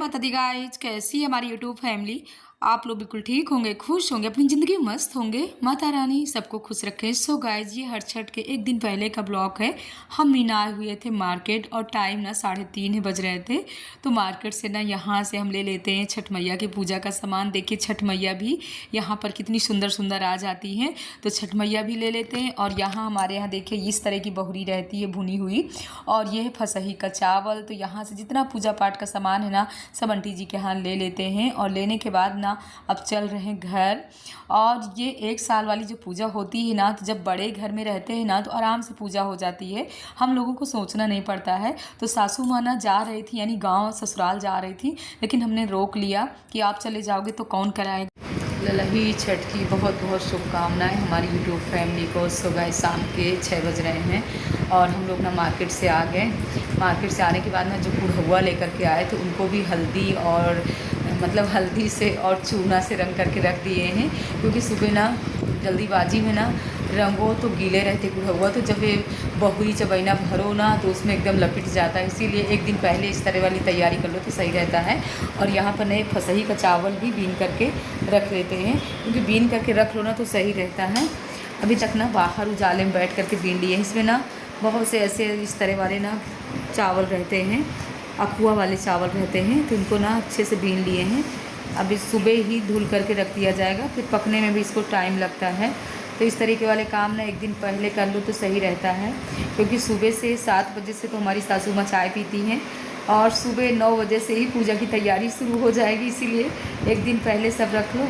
माता the guys, कैसी है हमारी यूट्यूब फैमिली। आप लोग बिल्कुल ठीक होंगे, खुश होंगे, अपनी ज़िंदगी मस्त होंगे। माता रानी सबको खुश रखे। सो गाइज, ये हर छठ के एक दिन पहले का ब्लॉग है। हम मीना आए हुए थे मार्केट और टाइम ना 3:30 बज रहे थे। तो मार्केट से ना यहाँ से हम ले लेते हैं छठ मैया की पूजा का सामान। देखिए छठ मैया भी यहाँ पर कितनी सुंदर सुंदर आ जाती हैं, तो छठ मैया भी ले लेते हैं। और यहाँ हमारे यहाँ देखिए इस तरह की बहुरी रहती है भुनी हुई, और ये है फसही का चावल। तो यहाँ से जितना पूजा पाठ का सामान है ना सब आंटी जी के यहाँ ले लेते हैं। और लेने के बाद ना अब चल रहे हैं घर। और ये 1 साल वाली जो पूजा होती है ना, तो जब बड़े घर में रहते हैं ना तो आराम से पूजा हो जाती है, हम लोगों को सोचना नहीं पड़ता है। तो सासू माँ ना जा रही थी, यानी गांव ससुराल जा रही थी, लेकिन हमने रोक लिया कि आप चले जाओगे तो कौन कराएगा। ललही छठ की बहुत बहुत शुभकामनाएं हमारी यूट्यूब फैमिली को। सुबह शाम के 6 बज रहे हैं और हम लोग ना मार्केट से आ गए। मार्केट से आने के बाद ना जो कुढ़ौआ लेकर के आए थे उनको भी हल्दी और मतलब हल्दी से और चूना से रंग करके रख दिए हैं, क्योंकि सुबह ना जल्दीबाजी में ना रंगो तो गीले रहते कुढ़ौआ, तो जब ये बहुरी चबैना भरो ना तो उसमें एकदम लपेट जाता है। इसीलिए एक दिन पहले इस तरह वाली तैयारी कर लो तो सही रहता है। और यहाँ पर नए फसही का चावल भी बीन करके रख लेते हैं, क्योंकि बीन करके रख लो ना तो सही रहता है। अभी तक ना बाहर उजाले में बैठ करके बीन लिए। इसमें ना बहुत से ऐसे इस तरह वाले ना चावल रहते हैं, अखुआ वाले चावल रहते हैं, तो इनको ना अच्छे से बीन लिए हैं। अभी सुबह ही धुल करके रख दिया जाएगा, फिर पकने में भी इसको टाइम लगता है। तो इस तरीके वाले काम ना एक दिन पहले कर लो तो सही रहता है, क्योंकि सुबह से 7 बजे से तो हमारी सासू माँ चाय पीती हैं और सुबह 9 बजे से ही पूजा की तैयारी शुरू हो जाएगी। इसीलिए एक दिन पहले सब रख लो,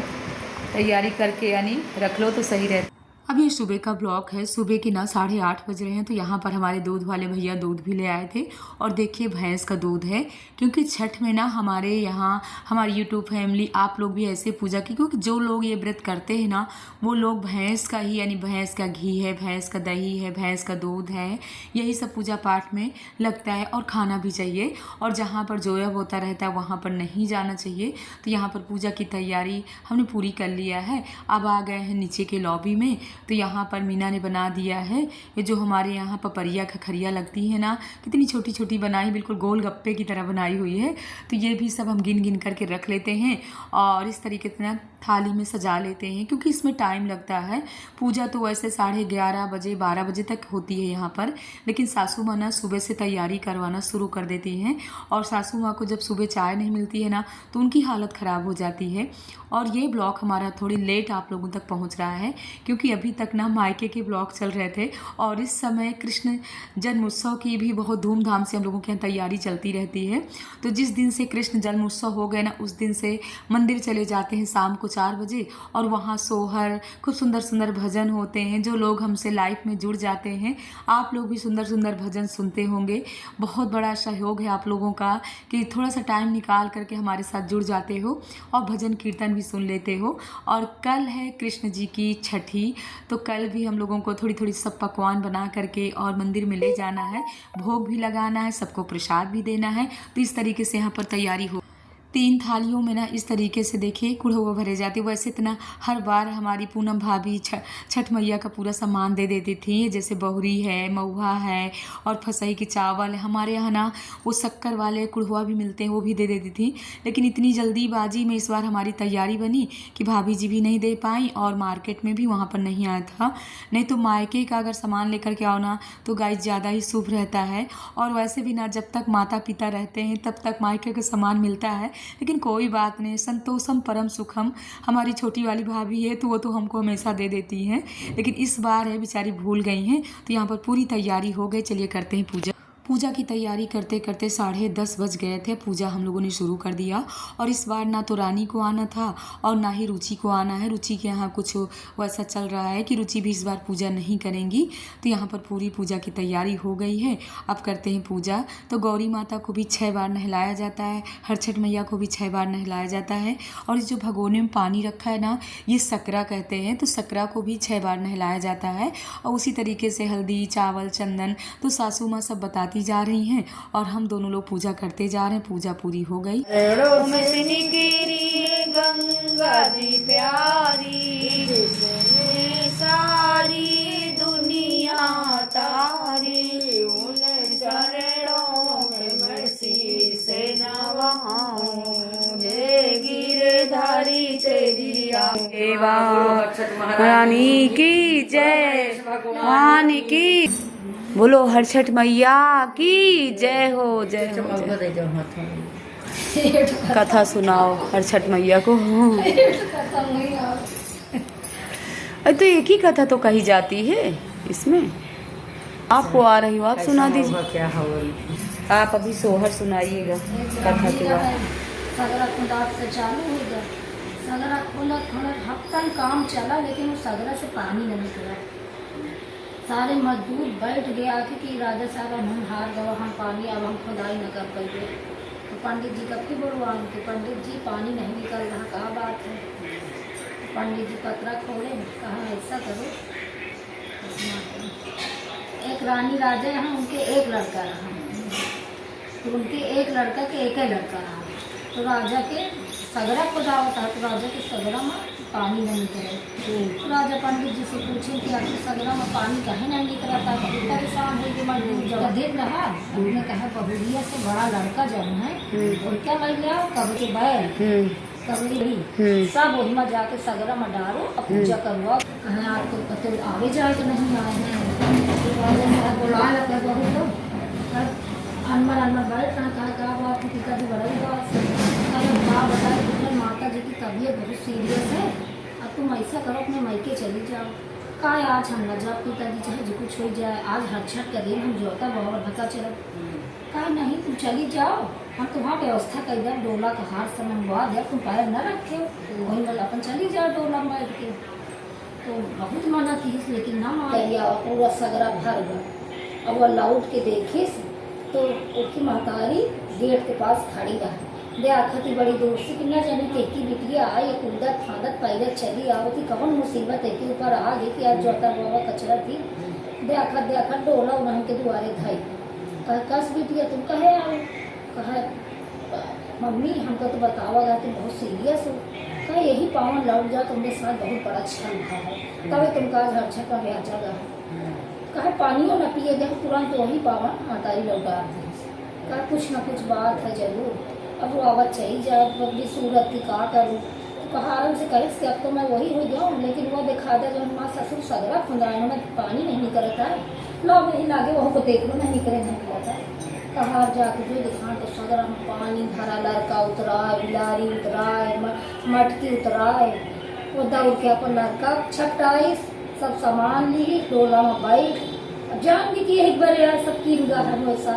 तैयारी करके यानी रख लो तो सही रहता है। अब ये सुबह का ब्लॉग है। सुबह के ना 8:30 बज रहे हैं, तो यहाँ पर हमारे दूध वाले भैया दूध भी ले आए थे। और देखिए भैंस का दूध है, क्योंकि छठ में ना हमारे यहाँ हमारी यूट्यूब फैमिली आप लोग भी ऐसे पूजा की, क्योंकि जो लोग ये व्रत करते हैं ना वो लोग भैंस का ही, यानी भैंस का घी है, भैंस का दही है, भैंस का दूध है, यही सब पूजा पाठ में लगता है। और खाना भी चाहिए, और जहाँ पर जोयब होता रहता है वहाँ पर नहीं जाना चाहिए। तो यहाँ पर पूजा की तैयारी हमने पूरी कर लिया है। अब आ गए हैं नीचे के लॉबी में। तो यहाँ पर मीना ने बना दिया है ये जो हमारे यहाँ पपरिया खखरिया लगती है ना, कितनी छोटी छोटी बनाई, बिल्कुल गोल गप्पे की तरह बनाई हुई है। तो ये भी सब हम गिन गिन करके रख लेते हैं और इस तरीके से ना थाली में सजा लेते हैं, क्योंकि इसमें टाइम लगता है। पूजा तो वैसे 11:30 बजे 12 बजे तक होती है यहाँ पर, लेकिन सासू माँ ना सुबह से तैयारी करवाना शुरू कर देती हैं। और सासू माँ को जब सुबह चाय नहीं मिलती है ना तो उनकी हालत ख़राब हो जाती है। और ये ब्लॉग हमारा थोड़ी लेट आप लोगों तक पहुँच रहा है, क्योंकि अभी तक ना मायके के ब्लॉग चल रहे थे। और इस समय कृष्ण जन्मोत्सव की भी बहुत धूमधाम से हम लोगों के यहाँ तैयारी चलती रहती है। तो जिस दिन से कृष्ण जन्मोत्सव हो गए ना उस दिन से मंदिर चले जाते हैं शाम को 4 बजे, और वहाँ सोहर खूब सुंदर सुंदर भजन होते हैं। जो लोग हमसे लाइफ में जुड़ जाते हैं, आप लोग भी सुंदर सुंदर भजन सुनते होंगे। बहुत बड़ा सहयोग है आप लोगों का कि थोड़ा सा टाइम निकाल करके हमारे साथ जुड़ जाते हो और भजन कीर्तन भी सुन लेते हो। और कल है कृष्ण जी की छठी, तो कल भी हम लोगों को थोड़ी थोड़ी सब पकवान बना करके और मंदिर में ले जाना है, भोग भी लगाना है, सबको प्रसाद भी देना है। तो इस तरीके से यहाँ पर तैयारी हो। 3 थालियों में ना इस तरीके से देखिए कुढ़ौआ भरे जाते। वैसे इतना हर बार हमारी पूनम भाभी छठ मैया का पूरा सामान दे देती थी, जैसे बहुरी है, महुआ है और फसई के चावल है। हमारे यहाँ ना वो शक्कर वाले कुढ़ौआ भी मिलते हैं, वो भी दे देती थी। लेकिन इतनी जल्दीबाजी में इस बार हमारी तैयारी बनी कि भाभी जी भी नहीं दे पाई और मार्केट में भी वहाँ पर नहीं आया था। नहीं तो मायके का अगर सामान लेकर के आओ ना तो गाइस ज़्यादा ही शुभ रहता है। और वैसे भी ना जब तक माता पिता रहते हैं तब तक मायके का सामान मिलता है, लेकिन कोई बात नहीं, संतोषम परम सुखम। हमारी छोटी वाली भाभी है तो वो तो हमको हमेशा दे देती हैं, लेकिन इस बार है बेचारी भूल गई हैं। तो यहाँ पर पूरी तैयारी हो गई। चलिए करते हैं पूजा। पूजा की तैयारी करते करते 10:30 बज गए थे। पूजा हम लोगों ने शुरू कर दिया। और इस बार ना तो रानी को आना था और ना ही रुचि को आना है। रुचि के यहाँ कुछ वैसा चल रहा है कि रुचि भी इस बार पूजा नहीं करेंगी। तो यहाँ पर पूरी पूजा की तैयारी हो गई है। अब करते हैं पूजा। तो गौरी माता को भी 6 बार नहलाया जाता है, हर छठ मैया को भी 6 बार नहलाया जाता है। और इस जो भगोने में पानी रखा है ना ये सकरा कहते हैं, तो सकरा को भी 6 बार नहलाया जाता है। और उसी तरीके से हल्दी चावल चंदन तो सासू माँ सब बताती जा रही हैं और हम दोनों लोग पूजा करते जा रहे हैं। पूजा पूरी हो गई। गंगा जी प्यारी सारी दुनिया तारी, उन चरणों में मर्सी से नवाऊं। महारानी की जय, भगवान की। बोलो हर छठ मैया की जय हो, जय हो। कथा सुनाओ हर छठ मैया को। तो एक ही कथा तो कही जाती है इसमें, आपको आ रही हो आप सुना दीजिए। क्या आप अभी सोहर सुनाइएगा कथा के बाद। सगरा खुदात से चालू हो गया, सगरा खुलत खुलत हफ्तन काम चला, लेकिन उस सगरा से पानी नहीं निकला। सारे मजदूर बैठ गए आके कि राजा साहब हम हार गए, हम पानी अब हम खुदाई न कर पाएंगे। तो पंडित जी कब की बुलवान थे, पंडित जी पानी नहीं निकल रहा, क्या बात है। तो पंडित जी पतरा खोले, कहा ऐसा करो, एक रानी राजा यहाँ, उनके एक लड़का रहा, तो उनके एक लड़का के एक ही लड़का रहा। तो राजा के सगरा खुदावा था, तो राजा के सगरा में पानी नहीं निकले। तो राजा पंडित जी से पूछे कि आपके सगरा में पानी कहीं नहीं निकला था, तो परेशान है कि मजदूर जब देख रहा। उन्होंने कहा बहुरिया से बड़ा लड़का जब है और क्या लग गया, कब के बैल कबरी सब वही में जाके सगरा में डालो और पूजा करवाओ। कहें आपको पता आगे जाए तो नहीं आए हैं, बुला लगे बहुत अनमर अनमर बैठ रहा, कहा बात है पिताजी बड़ा उदास है। कहा बताए माता जी की तबीयत बहुत सीरियस है, अब तुम ऐसा करो अपने मायके चली जाओ। कहा आज हम न जाओ पिताजी, चाहे जो कुछ हो जाए, आज हर छठ का दिन हम जोता बहुत भका चलो। कहा नहीं तुम चली जाओ, हम तुम्हारा व्यवस्था कर दिया, डोला का हार से मंगवा दिया, तुम पैर न रखे वही वाला अपन चली जाओ डोला में बैठ के। तो बहुत मना की, लेकिन ना मान लिया, पूरा सगरा भर गया। अब वह लौट के देखी तो उसकी महतारी गेट के पास खड़ी रही, दे आखती बड़ी दूर से कि न जाने की बिटिया आई, कूदत फादत पैदल चली आओ थी, कौन मुसीबत है के ऊपर आ गई कि आज जोता बाबा कचरा थी। दे आखत डोला उन्हें के दुआरे धाई। कह कस बिटिया तुम कहे आओ, कहा मम्मी हमको तो बतावा गया तुम बहुत सीरियस हो। कहा यही पावन लौट जाओ, तुमने साथ बहुत बड़ा छल रहा है, तभी तुमका आज हर छठ का ब्याह जगह है। कहा पानियों न पिए गए तुरंत वही पावन मातारी लौटा दी। कहा कुछ न कुछ बात है जरूर, अब वो आवाज चाहिए जाए, बदली सूरत की का करूँ। तो कहा आराम से कहे कि अब तो मैं वही हो जाऊँ, लेकिन वो दिखा दे जो माँ ससुर सगरा खुदाए में पानी नहीं निकलता है, लो नहीं लागे वह को देख लो नहीं निकले नहीं निकलता है। कहा जाके जो दिखा तो सगरा में पानी भरा, लड़का उतराए, बिलारी उतराए, मटकी उतराए, वो दौड़ के अपन लड़का छपटाई, सब सामान ली, डोला में बैठ जान की एक बार यार सब की वैसा।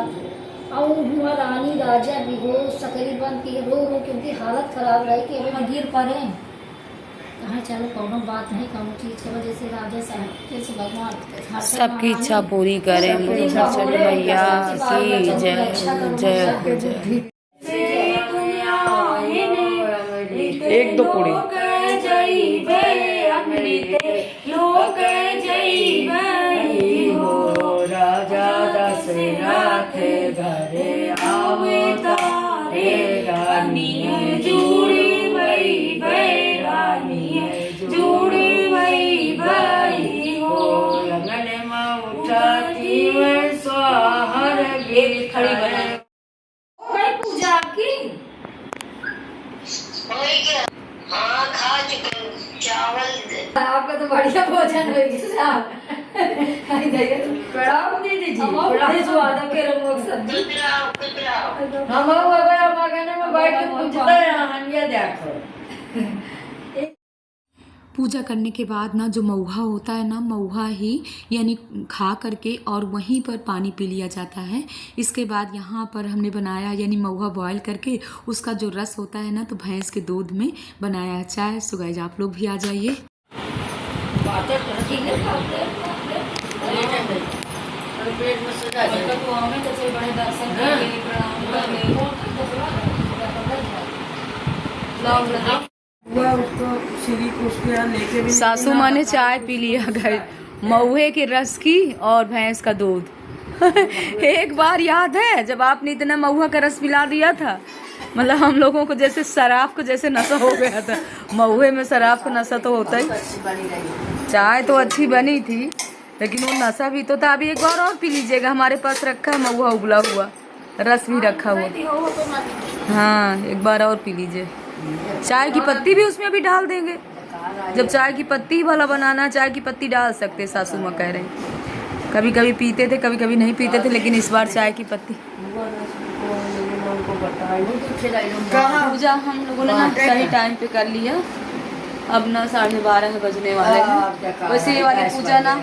और हुआ रानी राजा भी हो सकरी बन के रो के उनकी हालत खराब रही कि अभी गिर पड़े। कहा चलो कोनो बात नहीं, कोनो चीज की वजह से राजा साहब कैसे भगवान सबकी इच्छा पूरी करें। मैया की जय जय। एक दो पूरी राजा दशरथ घरे आवे तारे, रानी जुड़ी वही भई, रानी जुड़ी वही भई हो, लगन में उठाती वह स्वाहर गे खड़ी बना। पूजा आपकी हाँ खा चुके चावल, आपका तो बढ़िया भोजन हो गया। प्रणाम दीदी जी, स्वागत के रंगों सब्जी हम मगने में बैठ के पूछते हैं देखो। पूजा करने के बाद ना जो मऊहा होता है ना, मऊहा ही यानी खा करके और वहीं पर पानी पी लिया जाता है। इसके बाद यहाँ पर हमने बनाया यानी मऊहा बॉयल करके उसका जो रस होता है ना, तो भैंस के दूध में बनाया चाय। सो गाइस आप लोग भी आ जाइए। सासू माँ ने चाय पी लिया घर मऊहे के रस की और भैंस का दूध। एक बार याद है जब आपने इतना मऊहा का रस पिला दिया था, मतलब हम लोगों को जैसे शराब को जैसे नशा हो गया था। मऊहे में शराब का नशा तो होता ही। चाय तो अच्छी बनी थी लेकिन वो नशा भी तो था। अभी एक बार और पी लीजिएगा, हमारे पास रखा है मऊहा उबला हुआ, रस भी रखा हुआ। हाँ एक बार और पी लीजिए। चाय की पत्ती भी उसमें भी डाल देंगे। जब चाय की पत्ती भला बनाना, चाय की पत्ती डाल सकते सासू माँ कह रहे हैं। कभी कभी पीते थे, कभी कभी नहीं पीते थे, लेकिन इस बार चाय की पत्ती। पूजा हम लोगों ने ना सही टाइम पे कर लिया। अब ना 12:30 बजने वाले हैं। वैसे ये वाली पूजा ना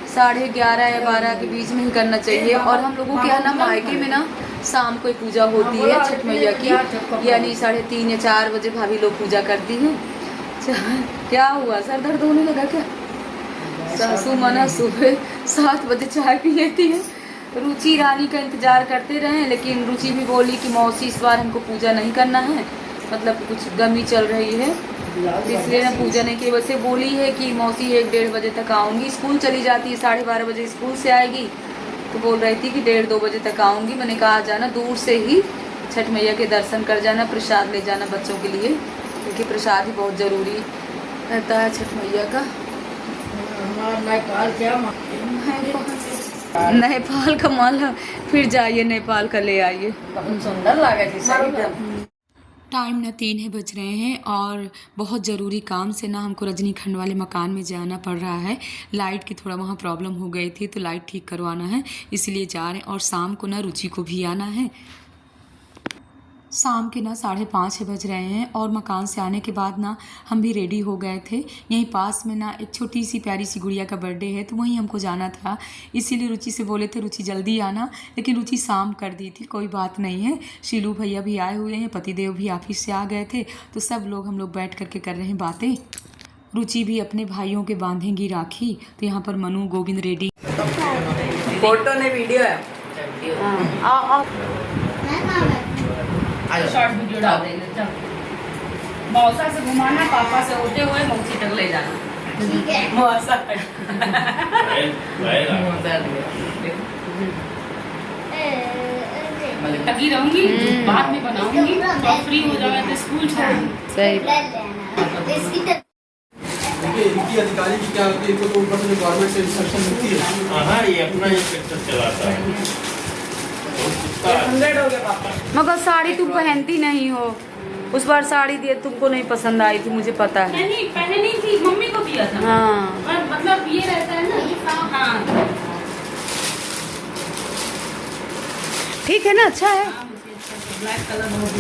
11:30 या 12 के बीच में ही करना चाहिए। और हम लोगों के यहाँ ना मायके में ना शाम को पूजा होती है छठ मैया की, यानी 3:30 या 4 बजे भाभी लोग पूजा करती हैं। क्या हुआ, सर दर्द होने लगा क्या? सासू मना सुबह 7 बजे चाय पी लेती है। रुचि रानी का इंतजार करते रहे, लेकिन रुचि भी बोली कि मौसी इस बार हमको पूजा नहीं करना है, मतलब कुछ गमी चल रही है, इसलिए ना पूजा नहीं की। वैसे बोली है कि मौसी 1-1:30 बजे तक आऊँगी। स्कूल चली जाती है, 12:30 बजे स्कूल से आएगी, तो बोल रही थी कि 1:30-2 बजे तक आऊँगी। मैंने कहा आ जाना, दूर से ही छठ मैया के दर्शन कर जाना, प्रसाद ले जाना बच्चों के लिए, क्योंकि प्रसाद ही बहुत ज़रूरी रहता है छठ मैया का। नेपाल का माला, फिर जाइए नेपाल का ले आइए, बहुत सुंदर लगे। टाइम ना 3 बज रहे हैं और बहुत ज़रूरी काम से ना हमको रजनी खंड वाले मकान में जाना पड़ रहा है। लाइट की थोड़ा वहाँ प्रॉब्लम हो गई थी, तो लाइट ठीक करवाना है, इसलिए जा रहे हैं। और शाम को ना रुचि को भी आना है। शाम के ना 5:30 बज रहे हैं और मकान से आने के बाद ना हम भी रेडी हो गए थे। यहीं पास में ना एक छोटी सी प्यारी सी गुड़िया का बर्थडे है, तो वहीं हमको जाना था, इसीलिए रुचि से बोले थे रुचि जल्दी आना, लेकिन रुचि शाम कर दी थी। कोई बात नहीं है, शीलू भैया भी आए हुए हैं, पतिदेव भी ऑफिस से आ गए थे, तो सब लोग हम लोग बैठ करके कर रहे हैं बातें। रुचि भी अपने भाइयों के बांधेंगी राखी, तो यहाँ पर मनु गोविंद रेडी। फोटो ने वीडियो है, शॉर्ट वीडियो डाल देंगे। चल मौसा से घुमाना, पापा से होते हुए मौसी तक ले जाना। ठीक है। मौसा लगी रहूंगी, बाद में बनाऊंगी, और फ्री हो जाएगा तो स्कूल छोड़ूंगी। सही देखिए अधिकारी की क्या होती है, इनको तो ऊपर से गवर्नमेंट से इंस्ट्रक्शन मिलती है। हाँ, ये अपना ये पिक्चर चलाता है। 100 हो गया पापा। मगर साड़ी तुम पहनती नहीं हो, उस बार साड़ी दिए तुमको नहीं पसंद आई थी, मुझे पता है। नहीं पहनी थी, मम्मी को दिया था। हाँ और मतलब ये रहता है ना, हाँ ठीक है ना, अच्छा है। ब्लैक कलर बहुत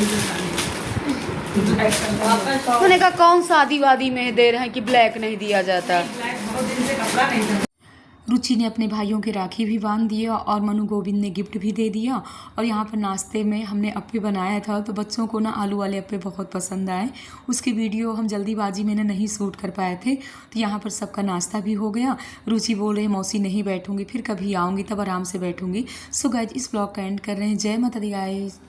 ब्लैक कलर मैंने कहा कौन शादी वादी में दे रहे हैं कि ब्लैक नहीं दिया जाता। ब्लैक बहुत दिन से कपड़ा नहीं था। रुचि ने अपने भाइयों के राखी भी बांध दिया और मनु गोविंद ने गिफ्ट भी दे दिया। और यहाँ पर नाश्ते में हमने अप्पे बनाया था, तो बच्चों को ना आलू वाले अप्पे बहुत पसंद आए। उसकी वीडियो हम जल्दीबाजी में ना नहीं शूट कर पाए थे, तो यहाँ पर सबका नाश्ता भी हो गया। रुचि बोल रही मौसी नहीं बैठूंगी, फिर कभी आऊँगी तब आराम से बैठूंगी। सो गाइज इस ब्लॉग का एंड कर रहे हैं। जय माता दी गाइज।